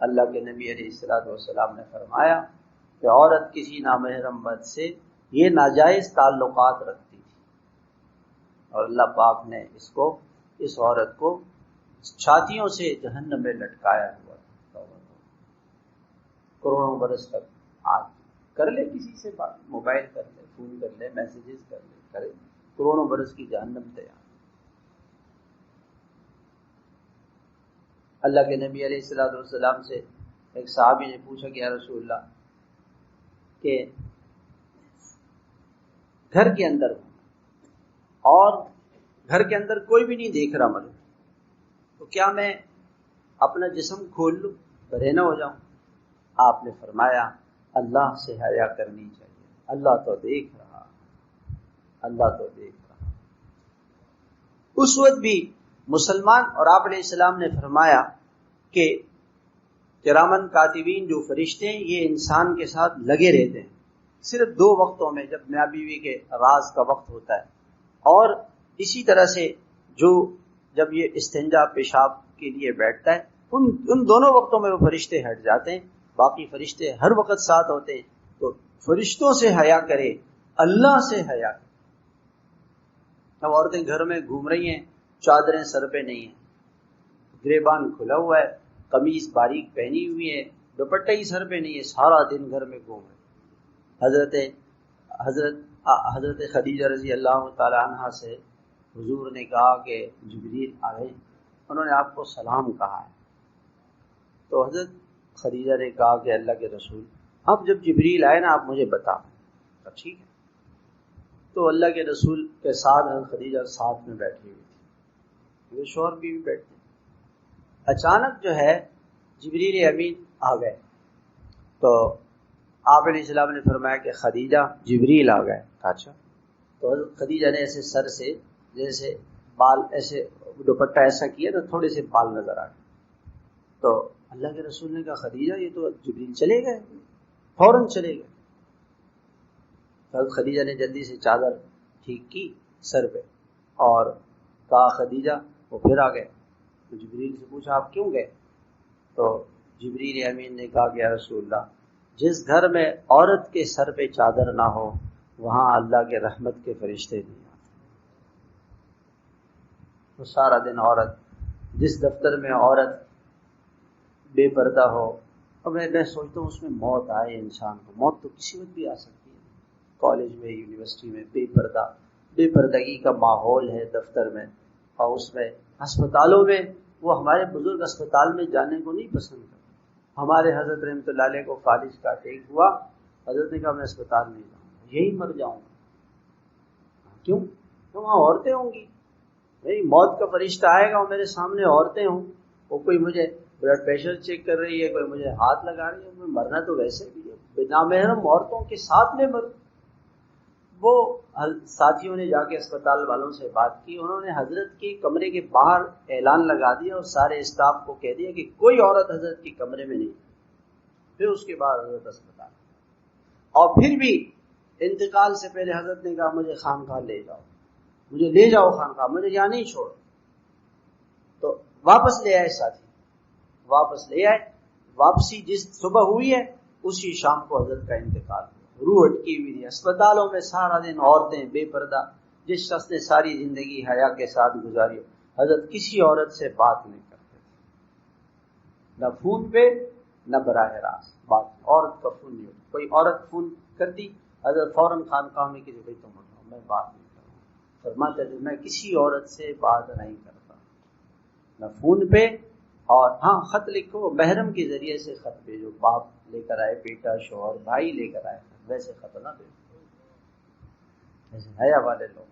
اللہ کے نبی علیہ الصلوۃ والسلام نے فرمایا کہ عورت کسی نامحرم مرد سے یہ ناجائز تعلقات رکھتی تھی، اور اللہ پاک نے اس عورت کو چھاتیوں سے جہنم میں لٹکایا ہوا تھا۔ کروڑوں برس تک آج کر لے کسی سے بات، موبائل کر لے، فون کر لے، میسیجز کر لے، کرے، کروڑوں برس کی جہنم تیار۔ اللہ کے نبی علیہ الصلوۃ والسلام سے ایک صحابی نے پوچھا کہ یا رسول اللہ، کہ گھر کے اندر اور گھر کے اندر کوئی بھی نہیں دیکھ رہا مجھے، تو کیا میں اپنا جسم کھول لوں، برہنہ ہو جاؤں؟ آپ نے فرمایا اللہ سے حیا کرنی چاہیے، اللہ تو دیکھ رہا، اللہ تو دیکھ رہا۔ اس وقت بھی مسلمان، اور آپ علیہ السلام نے فرمایا کہ کرامن کاتبین جو فرشتے ہیں یہ انسان کے ساتھ لگے رہتے ہیں، صرف دو وقتوں میں، جب میاں بیوی کے راز کا وقت ہوتا ہے، اور اسی طرح سے جب یہ استنجا پیشاب کے لیے بیٹھتا ہے، ان دونوں وقتوں میں وہ فرشتے ہٹ جاتے ہیں، باقی فرشتے ہر وقت ساتھ ہوتے ہیں۔ تو فرشتوں سے حیا کرے، اللہ سے حیا کرے۔ اب عورتیں گھر میں گھوم رہی ہیں، چادریں سر پہ نہیں ہیں، گریبان کھلا ہوا ہے، قمیص باریک پہنی ہوئی ہے، دوپٹہ ہی سر پہ نہیں ہے، سارا دن گھر میں گھوم رہے۔ حضرت خدیجہ رضی اللہ تعالی عنہا سے حضور نے کہا کہ جبریل آئے، انہوں نے آپ کو سلام کہا ہے۔ تو حضرت خدیجہ نے کہا کہ اللہ کے رسول، اب جب جبریل آئے نا آپ مجھے بتا۔ تو ٹھیک ہے۔ تو اللہ کے رسول کے ساتھ حضرت خدیجہ ساتھ میں بیٹھی ہوئی تھی، وہ شوہر بھی بیٹھتے۔ اچانک جو ہے جبریل امین آ گئے، تو آپ علیہ السلام نے فرمایا کہ خدیجہ جبریل آ گئے۔ اچھا۔ تو حضرت خدیجہ نے ایسے سر سے جیسے بال ایسے دوپٹہ ایسا کیا تو تھوڑے سے بال نظر آ گئے۔ تو اللہ کے رسول نے کہا خدیجہ یہ تو جبریل چلے گئے، فوراً چلے گئے۔ حضرت خدیجہ نے جلدی سے چادر ٹھیک کی سر پہ اور کہا خدیجہ، وہ پھر آ گئے۔ تو جبریل سے پوچھا آپ کیوں گئے؟ تو جبریل امین نے کہا کہ یا رسول اللہ، جس گھر میں عورت کے سر پہ چادر نہ ہو وہاں اللہ کے رحمت کے فرشتے نہیں آتے۔ تو سارا دن عورت، جس دفتر میں عورت بے پردہ ہو، اور میں سوچتا ہوں اس میں موت آئے انسان کو، موت تو کسی وقت بھی آ سکتی ہے۔ کالج میں، یونیورسٹی میں بے پردگی کا ماحول ہے دفتر میں، اور اس میں ہسپتالوں میں، وہ ہمارے بزرگ اسپتال میں جانے کو نہیں پسند کرتے۔ ہمارے حضرت رحمۃ اللہ علیہ کو فالج کا اٹیک ہوا، حضرت نے کہا میں اسپتال نہیں جاؤں گا، یہی مر جاؤں گا۔ کیوں؟ تو وہاں عورتیں ہوں گی، نہیں موت کا فرشتہ آئے گا، وہ میرے سامنے عورتیں ہوں، وہ کوئی مجھے بلڈ پریشر چیک کر رہی ہے، کوئی مجھے ہاتھ لگا رہی ہے، میں مرنا تو ویسے بھی ہے، نامحرم عورتوں کے ساتھ میں مروں؟ وہ ساتھیوں نے جا کے اسپتال والوں سے بات کی، انہوں نے حضرت کے کمرے کے باہر اعلان لگا دیا اور سارے اسٹاف کو کہہ دیا کہ کوئی عورت حضرت کے کمرے میں نہیں۔ پھر اس کے بعد حضرت اسپتال، اور پھر بھی انتقال سے پہلے حضرت نے کہا مجھے خانقاہ لے جاؤ، مجھے لے جاؤ خانقاہ، مجھے یہاں نہیں چھوڑو۔ تو واپس لے آئے ساتھی، واپس لے آئے، واپسی جس صبح ہوئی ہے اسی شام کو حضرت کا انتقال ہوا، روح اٹکی ہوئی تھی۔ اسپتالوں میں سارا دن عورتیں بے پردہ، جس شخص نے ساری زندگی حیا کے ساتھ گزاری، حضرت کسی عورت سے بات نہیں کرتے تھے، نہ فون پہ نہ براہ راست بات، عورت کا فون نہیں ہوتا۔ کوئی عورت فون کرتی حضرت فوراً خانقاہ میں کسی بھائی تم اٹھاؤ، میں بات نہیں کروں۔ فرماتے تھے میں کسی عورت سے بات نہیں کرتا، نہ فون پہ، اور ہاں خط لکھو، محرم کے ذریعے سے خط بھیجو، باپ لے کر آئے، بیٹا، شوہر، بھائی لے کر آئے، ویسے خط نہ بھیجو۔ ایسے حیا والے لوگ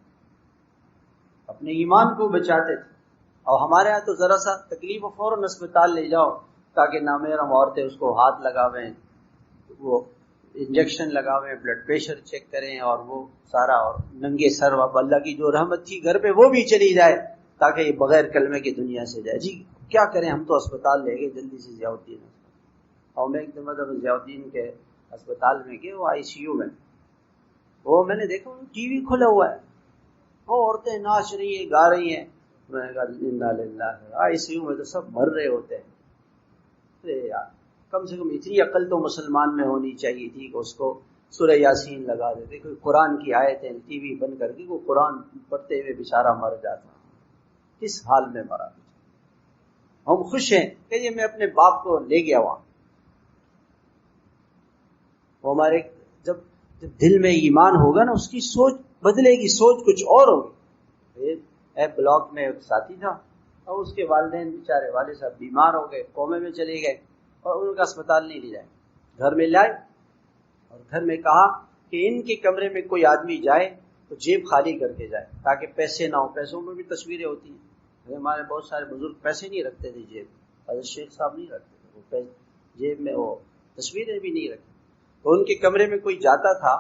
اپنے ایمان کو بچاتے تھے، اور ہمارے ہاں تو ذرا سا تکلیف ہو فوراً اسپتال لے جاؤ تاکہ نامحرم عورتیں اس کو ہاتھ لگاویں، وہ انجیکشن لگاویں، بلڈ پریشر چیک کریں، اور وہ سارا، اور ننگے سر، اب اللہ کی جو رحمت تھی گھر پہ وہ بھی چلی جائے تاکہ یہ بغیر کلمے کی دنیا سے جائے۔ جی کیا کریں، ہم تو اسپتال لے گئے جلدی سے ضیاء الدین، اور میں ایک دفعہ ضیاء الدین کے اسپتال میں گئے، وہ آئی سی یو میں، وہ میں نے دیکھا ٹی وی کھلا ہوا ہے، وہ عورتیں ناچ رہی ہیں، گا رہی ہیں، میں نے کہا انا للہ، آئی سی یو میں تو سب مر رہے ہوتے ہیں۔ ارے یار کم سے کم اتنی عقل تو مسلمان میں ہونی چاہیے تھی کہ اس کو سورہ یاسین لگا دیتے، کوئی قرآن کی آیتیں ٹی وی بند کر کے وہ قرآن پڑھتے ہوئے بیچارہ مر جاتا، کس حال میں مرا۔ ہم خوش ہیں کہ یہ میں اپنے باپ کو لے گیا وہاں، وہ ہمارے جب دل میں ایمان ہوگا نا اس کی سوچ بدلے گی، سوچ کچھ اور ہوگی۔ ایک بلاک میں ایک ساتھی تھا اور اس کے والدین بیچارے والد صاحب بیمار ہو گئے، کومے میں چلے گئے، اور ان کا اسپتال نہیں لے جائے، گھر میں لائے اور گھر میں کہا کہ ان کے کمرے میں کوئی آدمی جائے تو جیب خالی کر کے جائے تاکہ پیسے نہ ہو، پیسوں میں بھی تصویریں ہوتی ہیں، ہمارے بہت سارے بزرگ پیسے نہیں رکھتے تھے جیب، حضرت شیخ صاحب نہیں رکھتے تھے، وہ جیب میں وہ تصویریں بھی نہیں رکھتے، تو ان کے کمرے میں کوئی جاتا تھا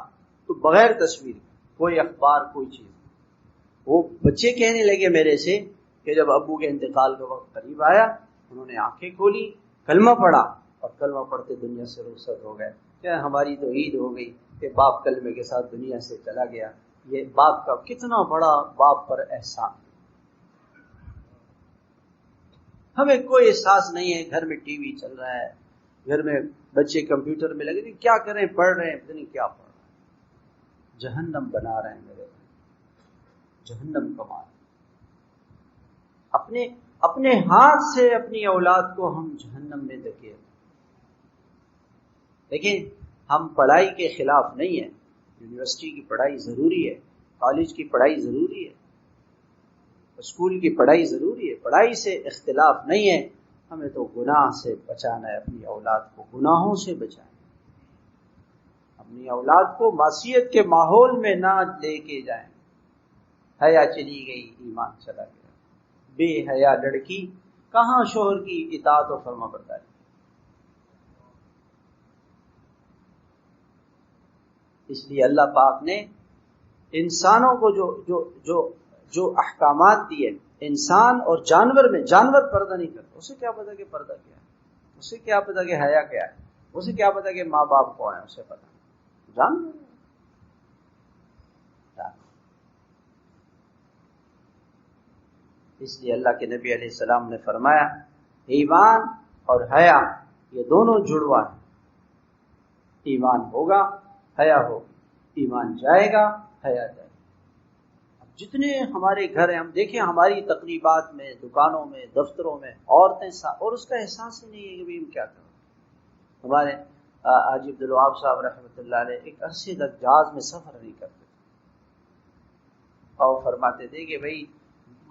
تو بغیر تصویر، کوئی اخبار، کوئی چیز، وہ بچے کہنے لگے میرے سے کہ جب ابو کے انتقال کا وقت قریب آیا انہوں نے آنکھیں کھولی، کلمہ پڑھا، اور کلمہ پڑھتے دنیا سے رخصت ہو گئے۔ کیا ہماری تو عید ہو گئی کہ باپ کلمے کے ساتھ دنیا سے چلا گیا، یہ باپ کا کتنا بڑا باپ پر احسان۔ ہمیں کوئی احساس نہیں ہے، گھر میں ٹی وی چل رہا ہے، گھر میں بچے کمپیوٹر میں لگے، کیا کریں، پڑھ رہے ہیں، پتہ نہیں کیا پڑھ رہے ہیں، جہنم بنا رہے ہیں میرے، جہنم کما رہے ہیں۔ اپنے ہاتھ سے اپنی اولاد کو ہم جہنم میں دھکیل۔ لیکن ہم پڑھائی کے خلاف نہیں ہیں، یونیورسٹی کی پڑھائی ضروری ہے، کالج کی پڑھائی ضروری ہے، اسکول کی پڑھائی ضروری ہے، پڑھائی سے اختلاف نہیں ہے، ہمیں تو گناہ سے بچانا ہے، اپنی اولاد کو گناہوں سے بچائیں، اپنی اولاد کو معصیت کے ماحول میں نہ لے کے جائیں۔ حیا چلی گئی، ایمان چلا گیا، بے حیا لڑکی کہاں شوہر کی اطاعت و فرما برداری۔ اس لیے اللہ پاک نے انسانوں کو جو احکامات دیے، انسان اور جانور میں، جانور پردہ نہیں کرتا، اسے کیا پتا کہ پردہ کیا ہے، اسے کیا پتا کہ حیا کیا ہے، اسے کیا پتا کہ ماں باپ کون ہے، اسے پتا نہیں، جانور۔ اس لیے اللہ کے نبی علیہ السلام نے فرمایا ایمان اور حیا یہ دونوں جڑوا ہیں، ایمان ہوگا حیا ہوگی، ایمان جائے گا حیا جائے گا۔ جتنے ہمارے گھر ہیں، ہم دیکھیں ہماری تقریبات میں، دکانوں میں، دفتروں میں عورتیں اور اس کا احساس ہی نہیں ہے کہ بھئی ہم کیا کریں۔ ہمارے حاجی عبدالوہاب صاحب رحمۃ اللہ علیہ ایک عرصے تک جہاز میں سفر نہیں کرتے تھے، اور فرماتے تھے کہ بھئی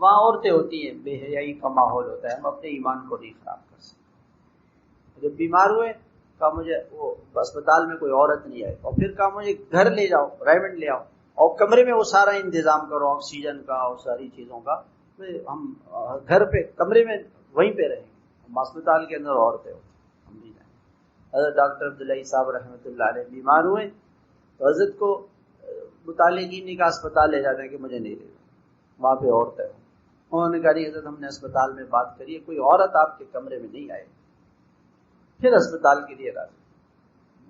وہاں عورتیں ہوتی ہیں، بے حیائی کا ماحول ہوتا ہے، ہم اپنے ایمان کو نہیں خراب کر سکتے۔ جب بیمار ہوئے کہا مجھے وہ اسپتال میں کوئی عورت نہیں آئی، اور پھر کہا مجھے گھر لے جاؤ، ریمنڈ لے آؤ، اور کمرے میں وہ سارا انتظام کرو، آکسیجن کا اور ساری چیزوں کا، ہم گھر پہ کمرے میں وہیں پہ رہیں گے، ہم اسپتال کے اندر عورتیں ہوتی ہم نہیں جائیں۔ حضرت ڈاکٹر عبداللہ صاحب رحمۃ اللہ علیہ بیمار ہوئے تو حضرت کو متعلقین کا اسپتال لے جاتے ہیں کہ مجھے نہیں لے جانا، وہاں پہ عورت ہے. انہوں نے کہا نہیں حضرت ہم نے اسپتال میں بات کری ہے، کوئی عورت آپ کے کمرے میں نہیں آئے. پھر اسپتال کے لیے راضی.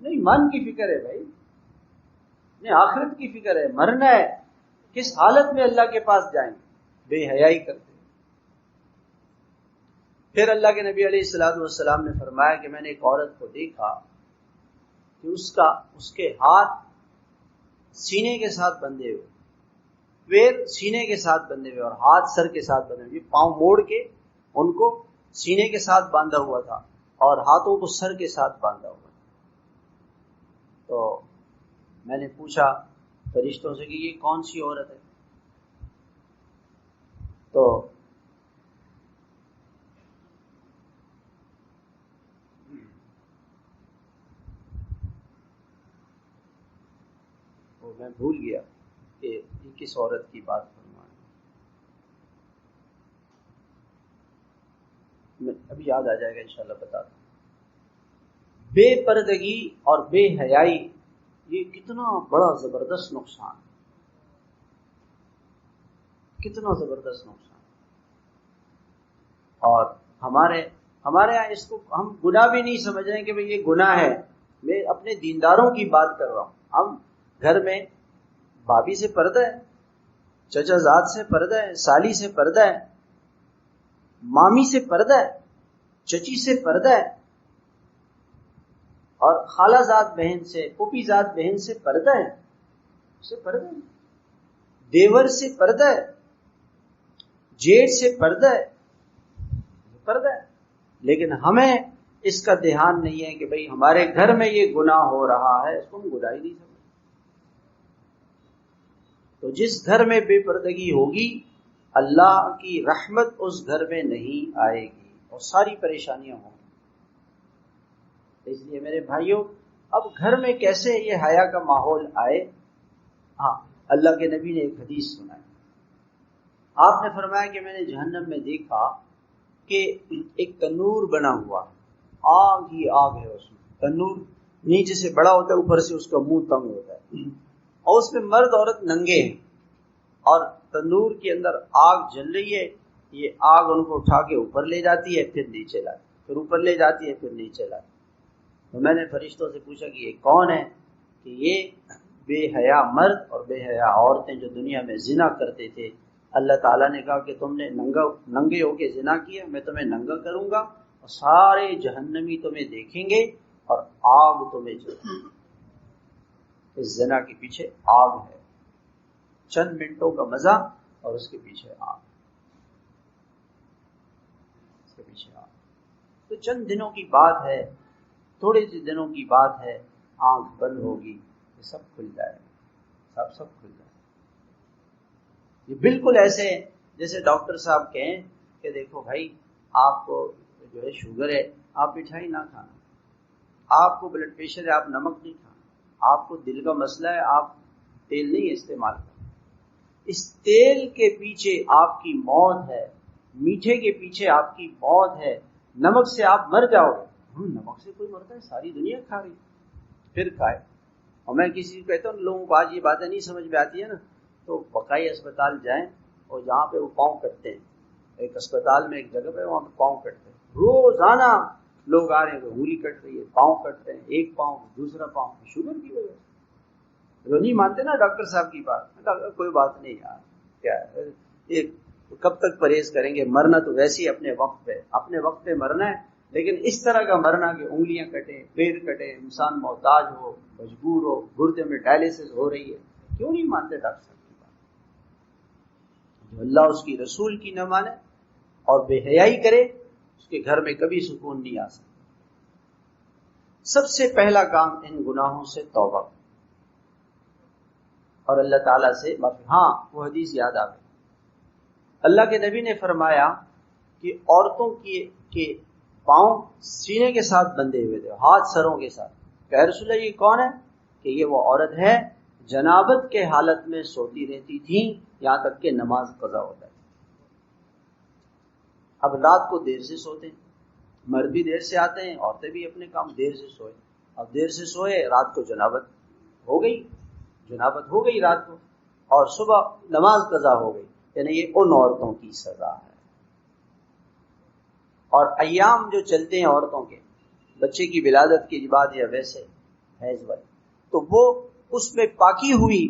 نہیں، ایمان کی فکر ہے بھائی، نہیں آخرت کی فکر ہے، مرنا ہے، کس حالت میں اللہ کے پاس جائیں گے؟ بے حیائی کرتے. پھر اللہ کے نبی علیہ الصلوۃ والسلام نے فرمایا کہ میں نے ایک عورت کو دیکھا کہ اس کے ہاتھ سینے کے ساتھ بندھے ہوئے، پیر سینے کے ساتھ بندھے ہوئے اور ہاتھ سر کے ساتھ بندھے ہوئے، پاؤں موڑ کے ان کو سینے کے ساتھ باندھا ہوا تھا اور ہاتھوں کو سر کے ساتھ باندھا ہوا تھا. تو میں نے پوچھا فرشتوں سے کہ یہ کون سی عورت ہے؟ تو میں بھول گیا کہ یہ کس عورت کی بات فرمائیں. میں ابھی یاد آ جائے گا انشاءاللہ بتا دوں. بے پردگی اور بے حیائی یہ کتنا بڑا زبردست نقصان، کتنا زبردست نقصان. اور ہمارے یہاں اس کو ہم گناہ بھی نہیں سمجھ رہے ہیں کہ بھئی یہ گناہ ہے. میں اپنے دینداروں کی بات کر رہا ہوں. ہم گھر میں بھابھی سے پردہ ہے، چچا زاد سے پردہ ہے، سالی سے پردہ ہے، مامی سے پردہ ہے، چچی سے پردہ ہے، اور خالہ زاد بہن سے، پھوپھی زاد بہن سے پردہ ہے، سے پردہ ہے، دیور سے پردہ ہے، جیٹ سے پردہ ہے، پردہ ہے. لیکن ہمیں اس کا دھیان نہیں ہے کہ بھئی ہمارے گھر میں یہ گناہ ہو رہا ہے، اس کو ہم گناہ ہی نہیں سمجھتے. تو جس گھر میں بے پردگی ہوگی اللہ کی رحمت اس گھر میں نہیں آئے گی اور ساری پریشانیاں ہوں گی. اس لیے میرے بھائیوں اب گھر میں کیسے یہ حیا کا ماحول آئے؟ ہاں، اللہ کے نبی نے ایک حدیث سنائی. آپ نے فرمایا کہ میں نے جہنم میں دیکھا کہ ایک تنور بنا ہوا، آگ ہی آگ ہے اس میں. تنور نیچے سے بڑا ہوتا ہے، اوپر سے اس کا منہ تنگ ہوتا ہے، اور اس میں مرد عورت ننگے ہیں، اور تنور کے اندر آگ جل رہی ہے. یہ آگ ان کو اٹھا کے اوپر لے جاتی ہے، پھر نیچے لاتی، پھر اوپر لے جاتی ہے، پھر نیچے لاتی. تو میں نے فرشتوں سے پوچھا کہ یہ کون ہے؟ کہ یہ بے حیا مرد اور بے حیا عورتیں جو دنیا میں زنا کرتے تھے. اللہ تعالیٰ نے کہا کہ تم نے ننگے ہو کے زنا کیا، میں تمہیں ننگا کروں گا اور سارے جہنمی تمہیں دیکھیں گے اور آگ تمہیں جلے. اس زنا کے پیچھے آگ ہے، چند منٹوں کا مزہ اور اس کے پیچھے آگ، اس کے پیچھے آگ. تو چند دنوں کی بات ہے، تھوڑے سے دنوں کی بات ہے، آنکھ بند ہوگی، یہ سب کھل جائے گا، سب کھل جائے گا. یہ بالکل ایسے جیسے ڈاکٹر صاحب کہیں کہ دیکھو بھائی آپ کو جو ہے شوگر ہے، آپ مٹھائی نہ کھانا، آپ کو بلڈ پریشر ہے، آپ نمک نہیں کھانا، آپ کو دل کا مسئلہ ہے، آپ تیل نہیں استعمال کرنا. اس تیل کے پیچھے آپ کی موت ہے، میٹھے کے پیچھے آپ کی موت ہے، نمک سے آپ مر جاؤ گے. نمک سے کوئی مرتا ہے؟ ساری دنیا کھا رہی، پھر کھائے. اور میں کسی کو کہتا ہوں لوگوں کو آج یہ باتیں نہیں سمجھ میں آتی ہے نا، تو بقائی اسپتال جائیں اور جہاں پہ وہ پاؤں کٹتے ہیں، ایک اسپتال میں ایک جگہ پہ وہاں پہ پاؤں کٹتے ہیں، روزانہ لوگ آ رہے ہیں، انگلی کٹ رہی ہے، پاؤں کٹتے ہیں، ایک پاؤں دوسرا پاؤں، شوگر کی وجہ سے. جو نہیں مانتے نا ڈاکٹر صاحب کی بات، کوئی بات نہیں یار، کیا ہے یہ کب تک پرہیز کریں گے؟ مرنا تو ویسے ہی اپنے وقت پہ مرنا ہے، لیکن اس طرح کا مرنا کہ انگلیاں کٹے، پیر کٹے، انسان محتاج ہو، مجبور ہو، گردے میں ڈائلسس ہو رہی ہے. کیوں نہیں مانتے ڈاکٹر صاحب کی بات؟ جو اللہ اس کی رسول کی نہ مانے اور بے حیائی کرے، اس کے گھر میں کبھی سکون نہیں آ سکتا. سب سے پہلا کام ان گناہوں سے توبہ اور اللہ تعالیٰ سے معافی. ہاں، وہ حدیث یاد آ گئی. اللہ کے نبی نے فرمایا کہ عورتوں کے پاؤں سینے کے ساتھ بندھے ہوئے تھے، ہاتھ سروں کے ساتھ. کہ رسول اللہ یہ کون ہے؟ کہ یہ وہ عورت ہے جنابت کے حالت میں سوتی رہتی تھی یہاں تک کہ نماز قضا ہوتا ہے. اب رات کو دیر سے سوتے ہیں، مرد بھی دیر سے آتے ہیں، عورتیں بھی اپنے کام دیر سے سوئے. اب دیر سے سوئے، رات کو جنابت ہو گئی رات کو، اور صبح نماز قضا ہو گئی، یعنی یہ ان عورتوں کی سزا ہے. اور ایام جو چلتے ہیں عورتوں کے، بچے کی ولادت کے بعد یا ویسے حیض والی، تو وہ اس میں پاکی ہوئی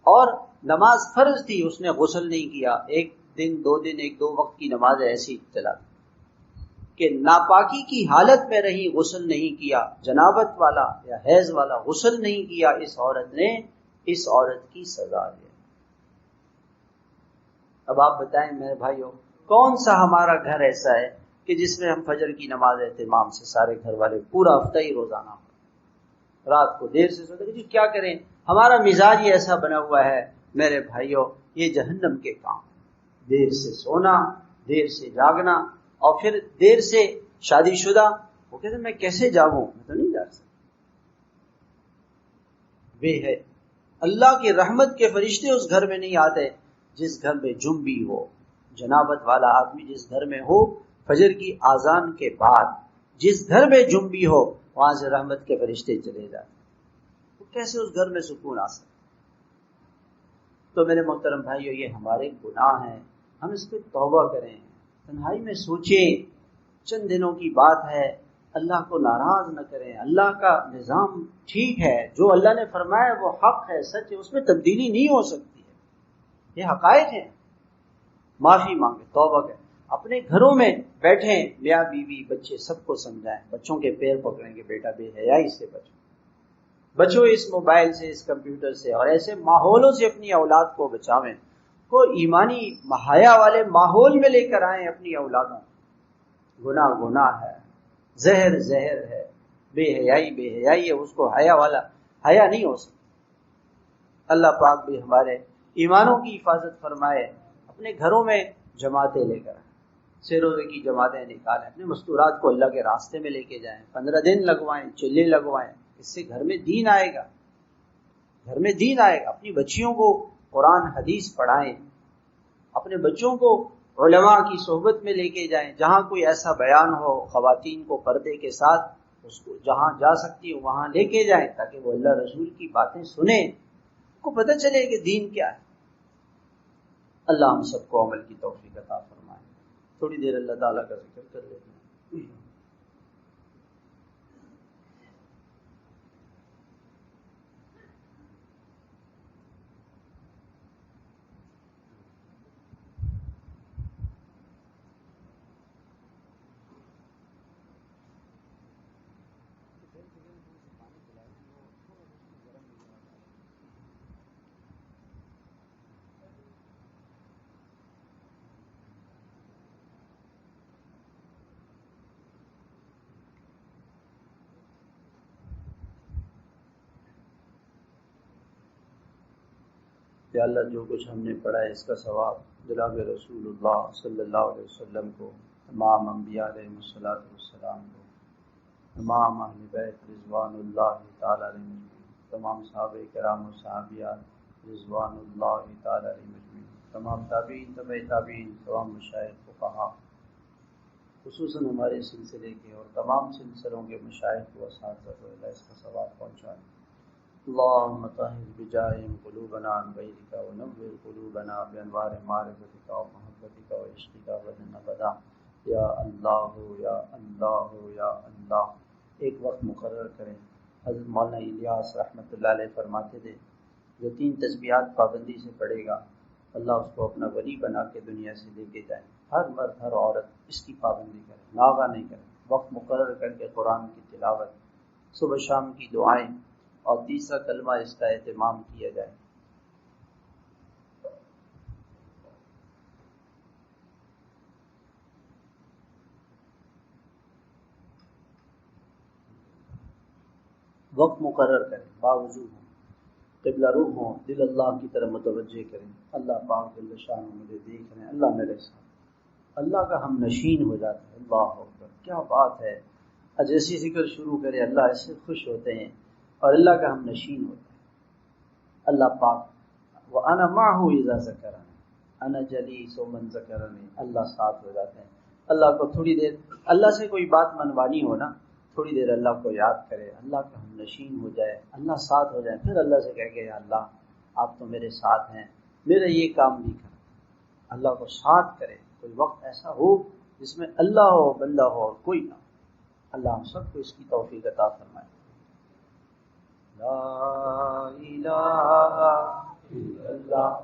اور نماز فرض تھی، اس نے غسل نہیں کیا، ایک دن دو دن ایک دو وقت کی نماز ایسی چلا کہ ناپاکی کی حالت میں رہی، غسل نہیں کیا، جنابت والا یا حیض والا غسل نہیں کیا، اس عورت کی سزا ہے. اب آپ بتائیں میرے بھائیوں، کون سا ہمارا گھر ایسا ہے کہ جس میں ہم فجر کی نماز اہتمام سے سارے گھر والے پورا ہفتہ ہی روزانہ رات کو دیر سے سوتے؟ جی کیا کریں، ہمارا مزاج ہی ایسا بنا ہوا ہے میرے بھائیوں، یہ جہنم کے کام. دیر سے سونا، دیر سے جاگنا، اور پھر دیر سے شادی شدہ وہ کہتے ہیں میں کیسے جاگوں، میں تو نہیں جاگ سکتا. بے ہے اللہ کی رحمت کے فرشتے اس گھر میں نہیں آتے جس گھر میں جنبی ہو. جنابت والا آدمی جس گھر میں ہو، فجر کی اذان کے بعد جس گھر میں جنبی ہو، وہاں سے رحمت کے فرشتے چلے جاتے. تو کیسے اس گھر میں سکون آ سکتا؟ تو میرے محترم بھائیو، یہ ہمارے گناہ ہیں، ہم اس پہ توبہ کریں، تنہائی میں سوچیں. چند دنوں کی بات ہے، اللہ کو ناراض نہ کریں. اللہ کا نظام ٹھیک ہے، جو اللہ نے فرمایا وہ حق ہے، سچ ہے، اس میں تبدیلی نہیں ہو سکتی ہے، یہ حقائق ہیں. معافی مانگیں، توبہ کریں، اپنے گھروں میں بیٹھیں، میاں بیوی بچے سب کو سمجھائیں. بچوں کے پیر پکڑیں گے، بیٹا بے حیائی سے بچو اس موبائل سے، اس کمپیوٹر سے، اور ایسے ماحولوں سے اپنی اولاد کو بچاویں. کو ایمانی حیا والے ماحول میں لے کر آئیں اپنی اولادوں. گناہ ہے، زہر ہے، بے حیائی ہے، اس کو حیا نہیں ہو سکتا. اللہ پاک بھی ہمارے ایمانوں کی حفاظت فرمائے. اپنے گھروں میں جماعتیں لے کر آئیں، 6 روزے کی جماعتیں نکالیں، اپنے مستورات کو اللہ کے راستے میں لے کے جائیں، 15 دن لگوائیں، چلے لگوائیں. اس سے گھر میں دین آئے گا. اپنی بچیوں کو قرآن حدیث پڑھائیں، اپنے بچوں کو علماء کی صحبت میں لے کے جائیں. جہاں کوئی ایسا بیان ہو خواتین کو پردے کے ساتھ، اس کو جہاں جا سکتی ہو وہاں لے کے جائیں، تاکہ وہ اللہ رسول کی باتیں سنیں، کو پتہ چلے کہ دین کیا ہے. اللہ ہم سب کو عمل کی توفیق عطا فرمائے. تھوڑی دیر اللہ تعالیٰ کا ذکر کر لیتے ہیں. کہ اللہ جو کچھ ہم نے پڑھا ہے اس کا ثواب جناب رسول اللہ صلی اللہ علیہ وسلم کو، تمام انبیاء علیہ السلام کو، تمام اہل بیت رضوان اللہ تعالی علیہ مجمعین، تمام صحابہ کرام و صحابیات رضوان اللہ تعالی علیہ مجمعین، تمام تابعین، تبع تابعین، تمام مشائخ فقہا، خصوصاً ہمارے سلسلے کے اور تمام سلسلوں کے مشائخ و اساتذہ کو اللہ اس کا ثواب پہنچائے. اللهم طهر بجاههم قلوبنا عن غيرك ونور قلوبنا بانوار معرفتك ومحبتك وعشقك ابدا ابدا یا اللہ یا اللہ یا اللہ. ایک وقت مقرر کریں. حضرت مولانا الیاس رحمۃ اللہ علیہ فرماتے تھے جو 3 تسبیحات پابندی سے پڑھے گا اللہ اس کو اپنا ولی بنا کے دنیا سے لے کے جائیں. ہر مرد ہر عورت اس کی پابندی کرے، ناغہ نہیں کرے. وقت مقرر کر کے قرآن کی تلاوت، صبح شام کی دعائیں، اور تیسرا کلمہ اس کا اہتمام کیا جائے. وقت مقرر کریں، باوضو ہوں، قبلہ روح ہوں، دل اللہ کی طرف متوجہ کریں. اللہ پاک جل شان مجھے دیکھ رہے ہیں، اللہ میرے ساتھ. اللہ کا ہم نشین ہو جاتے ہیں. اللہ اکبر، کیا بات ہے. جیسی ذکر شروع کرے اللہ اس سے خوش ہوتے ہیں اور اللہ کا ہم نشین ہوتے ہیں. اللہ پاک وَأَنَا مَعَهُ إِذَا ذَكَرَنِي، أَنَا جَلِيسُ مَنْ ذَكَرَنِي، اللہ ساتھ ہو جاتے ہیں. اللہ کو تھوڑی دیر، اللہ سے کوئی بات منوانی ہو نا، تھوڑی دیر اللہ کو یاد کرے، اللہ کا ہم نشین ہو جائے، اللہ ساتھ ہو جائے، پھر اللہ سے کہہ کہ یا اللہ آپ تو میرے ساتھ ہیں، میرا یہ کام نہیں کر، اللہ کو ساتھ کرے۔ کوئی وقت ایسا ہو جس میں اللہ ہو، بندہ ہو اور کوئی نہ ہو۔ اللہ ہم سب کو اس کی توفیق عطا فرمائے۔ لا الہ الا اللہ